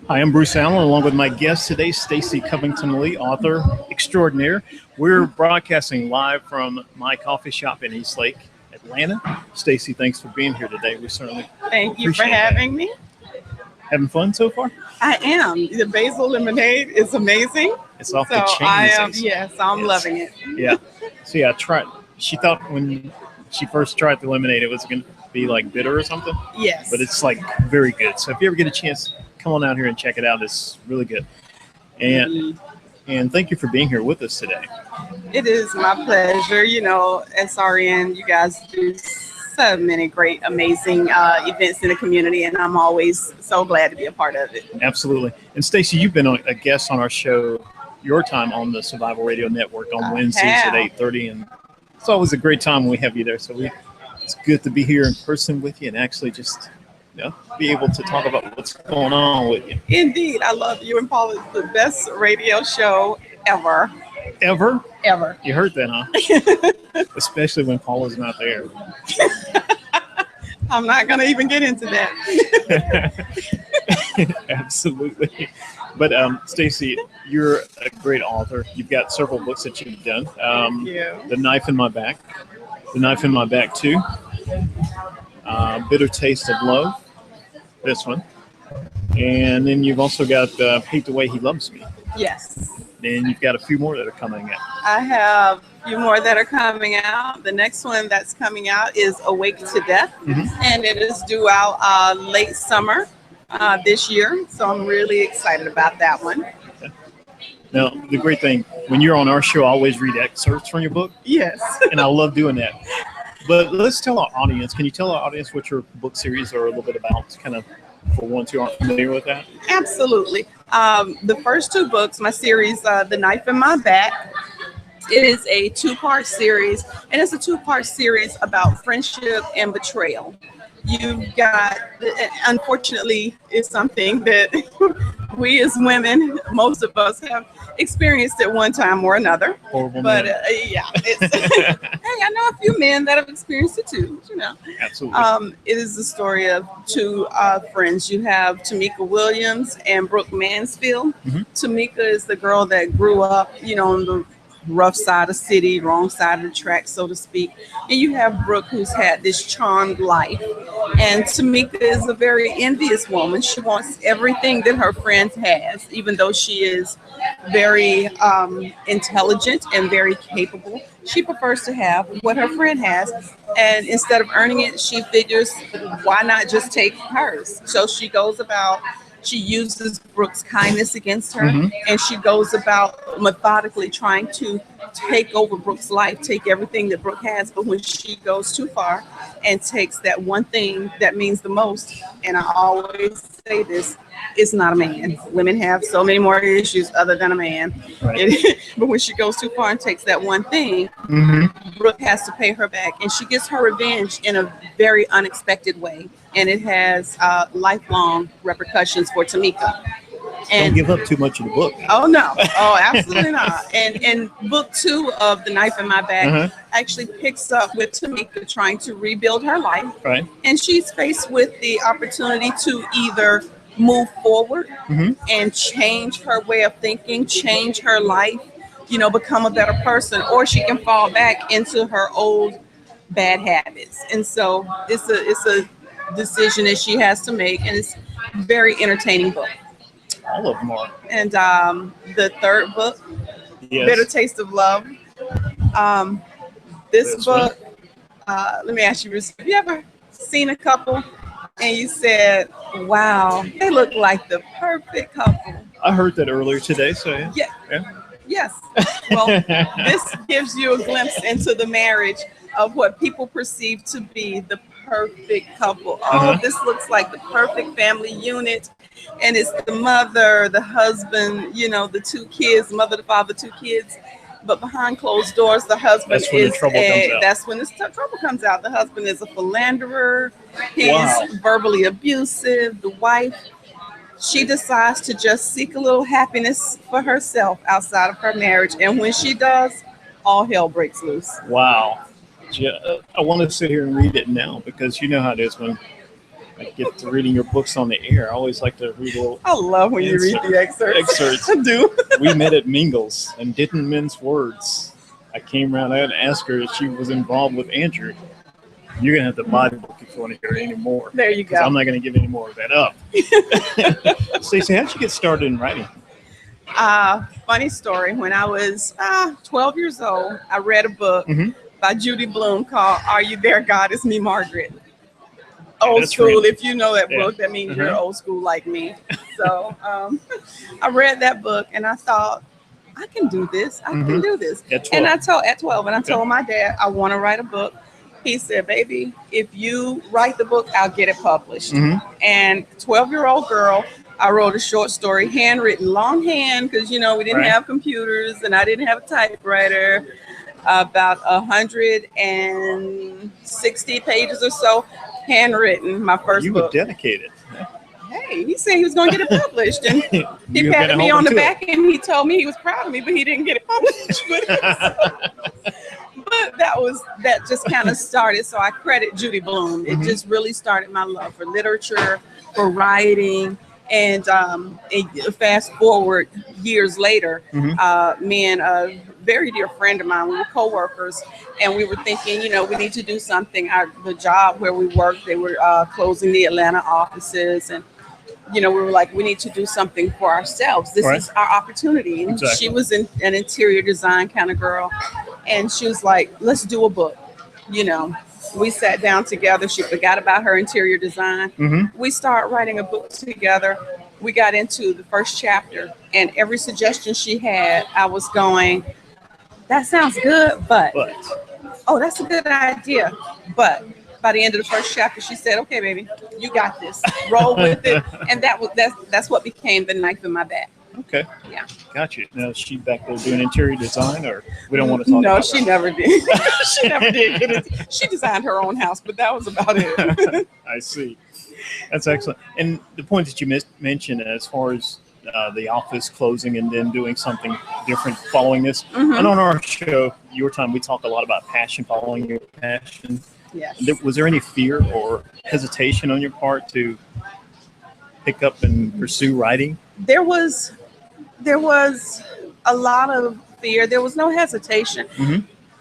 Hi, I'm Bruce Allen, along with my guest today, Stacey Covington-Lee, author extraordinaire. We're broadcasting live from my coffee shop in Eastlake, Atlanta. Stacey, thanks for being here today. We certainly Thank you for appreciate having me. Having fun so far? I am. The basil lemonade is amazing. It's off So the chain. I am. Yes, I'm Yes. loving it. Yeah. So yeah, I tried. She thought when she first tried the lemonade, it was going to be like bitter or something, Yes. but it's like very good. So if you ever get a chance, come on out here and check it out. It's really good. And and thank you for being here with us today. It is my pleasure. You know, SRN, you guys do so many great, amazing events in the community, and I'm always so glad to be a part of it. Absolutely. And Stacey, you've been a guest on our show, your time on the Survival Radio Network on Wednesdays at 8:30, and it's always a great time when we have you there. So it's good to be here in person with you and actually just be able to talk about what's going on with you. Indeed, I love you and Paul. It's the best radio show ever. Ever? Ever. You heard that, huh? Especially when Paula's not there. I'm not going to even get into that. Absolutely. But Stacey, you're a great author. You've got several books that you've done. Thank you. The Knife in My Back. The Knife in My Back 2. Bitter Taste of Love. This one. And then you've also got Hate the Way He Loves Me. Yes. And you've got a few more that are coming out. I have a few more that are coming out. The next one that's coming out is Awake to Death, and it is due out late summer this year. So I'm really excited about that one. Okay. Now, the great thing, when you're on our show, I always read excerpts from your book. Yes. And I love doing that. But let's tell our audience, can you tell our audience what your book series are a little bit about, kind of for ones who aren't familiar with that? Absolutely. The first two books, my series, The Knife in My Back, it is a two-part series, and it's a two-part series about friendship and betrayal. You've got, unfortunately, it's something that we as women, most of us have experienced at one time or another. Horrible But men. hey, I know a few men that have experienced it too, you know. Absolutely. It is the story of two friends. You have Tamika Williams and Brooke Mansfield. Tamika is the girl that grew up, you know, on the rough side of city, wrong side of the track, so to speak. And you have Brooke, who's had this charmed life. And Tamika is a very envious woman. She wants everything that her friend has, even though she is very intelligent and very capable. She prefers to have what her friend has. And instead of earning it, she figures, why not just take hers? So she goes about, she uses Brooke's kindness against her, and she goes about methodically trying to take over Brooke's life, take everything that Brooke has. But when she goes too far and takes that one thing that means the most, and I always say this, it's not a man. Women have so many more issues other than a man. Right. But when she goes too far and takes that one thing, Brooke has to pay her back. And she gets her revenge in a very unexpected way. And it has lifelong repercussions for Tamika. Don't give up too much of the book. Oh, no. Oh, absolutely not. And book 2 of The Knife in My Back actually picks up with Tamika trying to rebuild her life. Right. And she's faced with the opportunity to either move forward and change her way of thinking, change her life, you know, become a better person, or she can fall back into her old bad habits. And so it's a decision that she has to make, and it's a very entertaining book. All of them are. And the third book, Yes. Bitter Taste of Love. This book, let me ask you, Bruce, have you ever seen a couple and you said, wow, they look like the perfect couple? I heard that earlier today, so yeah. Yes. Well, this gives you a glimpse into the marriage of what people perceive to be the perfect couple. Oh, this looks like the perfect family unit. And it's the mother, the husband, you know, the two kids, mother, the father, two kids. But behind closed doors, the husband That's when is the trouble comes out. That's when the trouble comes out. The husband is a philanderer. He's verbally abusive. The wife, she decides to just seek a little happiness for herself outside of her marriage. And when she does, all hell breaks loose. Wow. Yeah, I want to sit here and read it now because you know how it is when I get to reading your books on the air. I always like to read a little. I love when you read the excerpts. I do. We met at Mingles and didn't mince words. I came around and asked her if she was involved with Andrew. You're going to have to buy the book if you want to hear any more. There you go. I'm not going to give any more of that up. Stacey, how did you get started in writing? Funny story. When I was 12 years old, I read a book by Judy Blume called Are You There, God? It's Me, Margaret. Old school. Really, if you know that book, that means you're old school like me. So I read that book and I thought, I can do this. I can do this. And I told at 12, and I told my dad, I want to write a book. He said, baby, if you write the book, I'll get it published. And 12-year-old girl, I wrote a short story, handwritten, longhand, because, we didn't have computers and I didn't have a typewriter, about 160 pages or so, handwritten, my first book. You were dedicated. Hey, he said he was going to get it published. And he patted me on the back and he told me he was proud of me, but he didn't get it published. But that just kind of started. So I credit Judy Blume. It just really started my love for literature, for writing. And fast forward years later, me and a very dear friend of mine, we were co-workers, and we were thinking, we need to do something. The job where we worked, they were closing the Atlanta offices, and we were like, we need to do something for ourselves. This is our opportunity. And she was an interior design kind of girl, and she was like, let's do a book. We sat down together. She forgot about her interior design. We started writing a book together. We got into the first chapter, and every suggestion she had, I was going, that sounds good, but oh, that's a good idea. But by the end of the first chapter, she said, okay, baby, you got this. Roll with it. And that's what became the knife in my back. Okay. Yeah. Got you. Now, is she back there doing interior design, or we don't want to talk about No, she never did. She never did get it. She designed her own house, but that was about it. I see. That's excellent. And the point that you mentioned as far as the office closing and then doing something different following this. And on our show, Your Time, we talk a lot about passion, following your passion. Yes. Was there any fear or hesitation on your part to pick up and pursue writing? There was a lot of fear. There was no hesitation.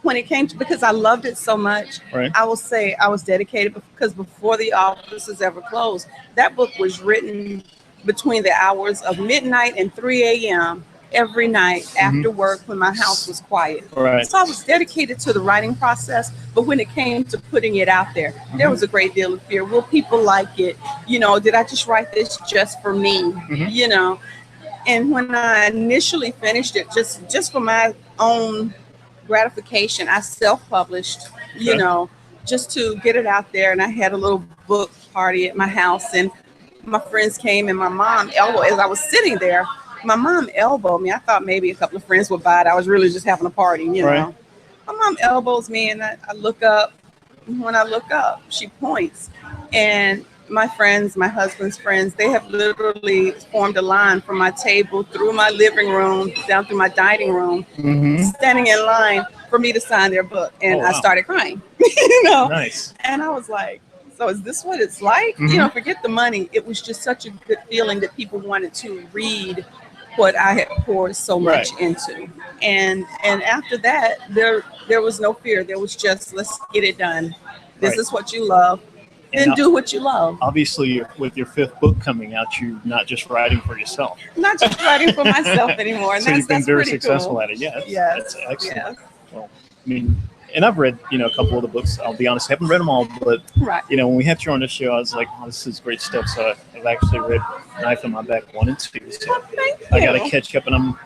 When it came to, because I loved it so much, I will say I was dedicated, because before the offices ever closed, that book was written between the hours of midnight and 3 a.m. every night after work when my house was quiet. So I was dedicated to the writing process, but when it came to putting it out there, there was a great deal of fear. Will people like it? Did I just write this just for me? And when I initially finished it, just for my own gratification, I self-published, just to get it out there. And I had a little book party at my house, and my friends came, and my mom elbowed, as I was sitting there, my mom elbowed me. I thought maybe a couple of friends would buy it. I was really just having a party, My mom elbows me, and I look up. When I look up, she points, and my friends, my husband's friends, they have literally formed a line from my table through my living room down through my dining room, standing in line for me to sign their book. And I started crying, Nice. And I was like, so is this what it's like? Forget the money. It was just such a good feeling that people wanted to read what I had poured so much into. And after that, there was no fear. There was just, let's get it done. This is what you love. Then do what you love. Obviously, with your fifth book coming out, you're not just writing for yourself. Not just writing for myself anymore. And so you've been very successful cool. at it. Yes. That's excellent. Yes. Well, I mean, and I've read, a couple of the books. I'll be honest, I haven't read them all, but when we had you on this show, I was like, oh, this is great stuff. So I've actually read Knife in My Back 1 and 2. So I got to catch up, and I'm,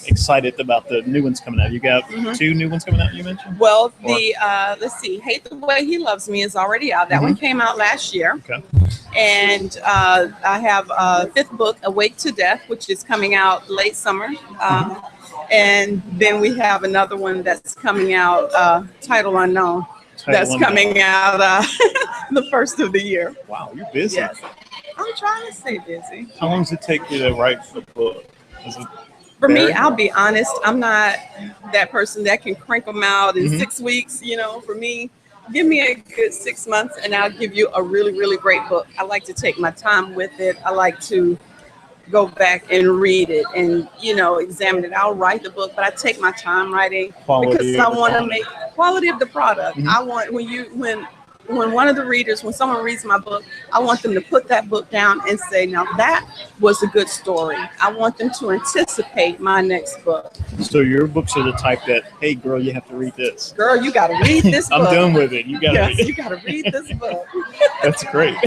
excited about the new ones coming out. You got 2 new ones coming out, you mentioned? Well, let's see, Hate the Way He Loves Me is already out. That one came out last year. Okay. And I have a 5th book, Awake to Death, which is coming out late summer. And then we have another one that's coming out, Title Unknown, coming out the first of the year. Wow, you're busy. Yes. I'm trying to stay busy. How long does it take you to write the book? For me, I'll be honest, I'm not that person that can crank them out in 6 weeks. For me, Give me a good 6 months and I'll give you a really, really great book. I like to take my time with it. I like to go back and read it and, examine it. I'll write the book, but I take my time writing because I want to make quality of the product. Mm-hmm. I want when someone reads my book, I want them to put that book down and say, now that was a good story. I want them to anticipate my next book. So your books are the type that, hey girl, you have to read this. Girl, you got to read this book. I'm done with it. You got to read it. You got to read this book. That's great.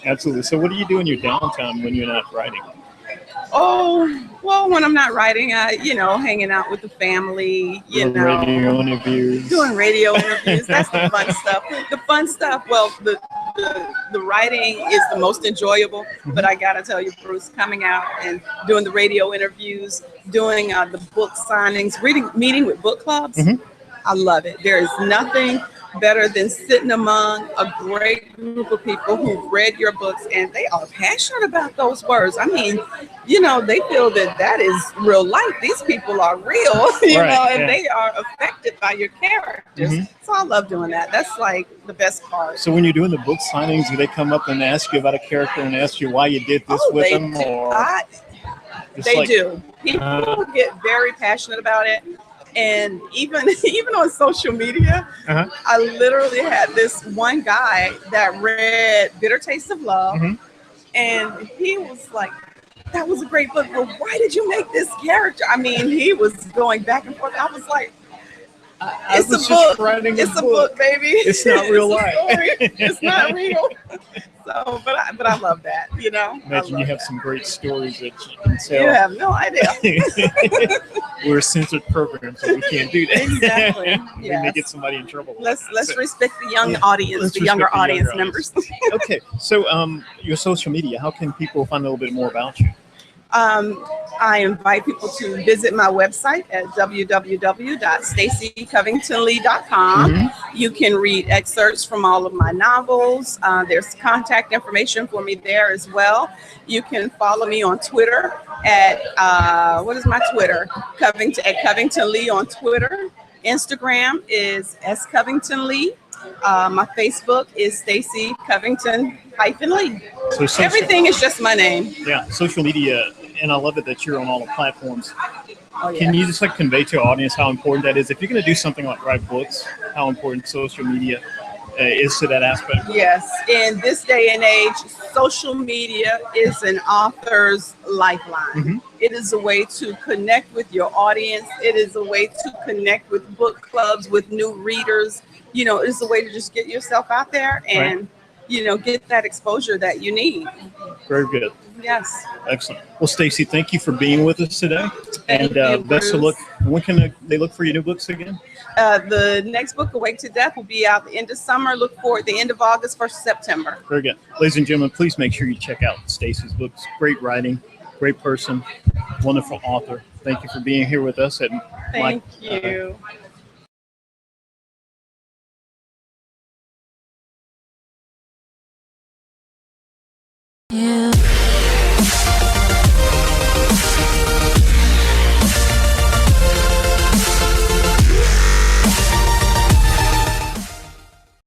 Absolutely. So what do you do in your downtime when you're not writing? Oh, well, when I'm not writing, hanging out with the family, doing radio interviews. That's the fun stuff. The fun stuff, well, the writing is the most enjoyable, but I got to tell you, Bruce, coming out and doing the radio interviews, doing the book signings, meeting with book clubs, I love it. There is nothing better than sitting among a great group of people who've read your books and they are passionate about those words. I mean, they feel that is real life. These people are real, and they are affected by your characters. Mm-hmm. So I love doing that. That's like the best part. So when you're doing the book signings, do they come up and ask you about a character and ask you why you did this with them? They do. People get very passionate about it. And even on social media, I literally had this one guy that read Bitter Taste of Love, and he was like, that was a great book, but why did you make this character? I mean, he was going back and forth. I was like, it's a book. It's a book, baby. It's not real life. It's not real. So, but I love that, Imagine you have some great stories that you can tell. You have no idea. We're a censored program, so we can't do that. Exactly. We may get somebody in trouble. Let's respect the young audience, the younger audience members. Okay, so your social media, how can people find a little bit more about you? I invite people to visit my website at www.staceycovingtonlee.com. You can read excerpts from all of my novels. There's contact information for me there as well. You can follow me on Twitter at, what is my Twitter? Covington-Lee on Twitter. Instagram is SCovington-Lee. My Facebook is Stacey Covington-Lee. So everything is just my name. Yeah, social media, and I love it that you're on all the platforms. Oh, yeah. Can you just convey to our audience how important that is? If you're going to do something like write books, how important social media is to that aspect? Yes, in this day and age, social media is an author's lifeline. It is a way to connect with your audience. It is a way to connect with book clubs, with new readers. It's a way to just get yourself out there and, get that exposure that you need. Very good. Yes. Excellent. Well, Stacey, thank you for being with us today. Thank you, best of luck. When can they look for your new books again? The next book, Awake to Death, will be out the end of summer. Look for it the end of August, 1st of September. Very good. Ladies and gentlemen, please make sure you check out Stacey's books. Great writing, great person, wonderful author. Thank you for being here with us. Thank you.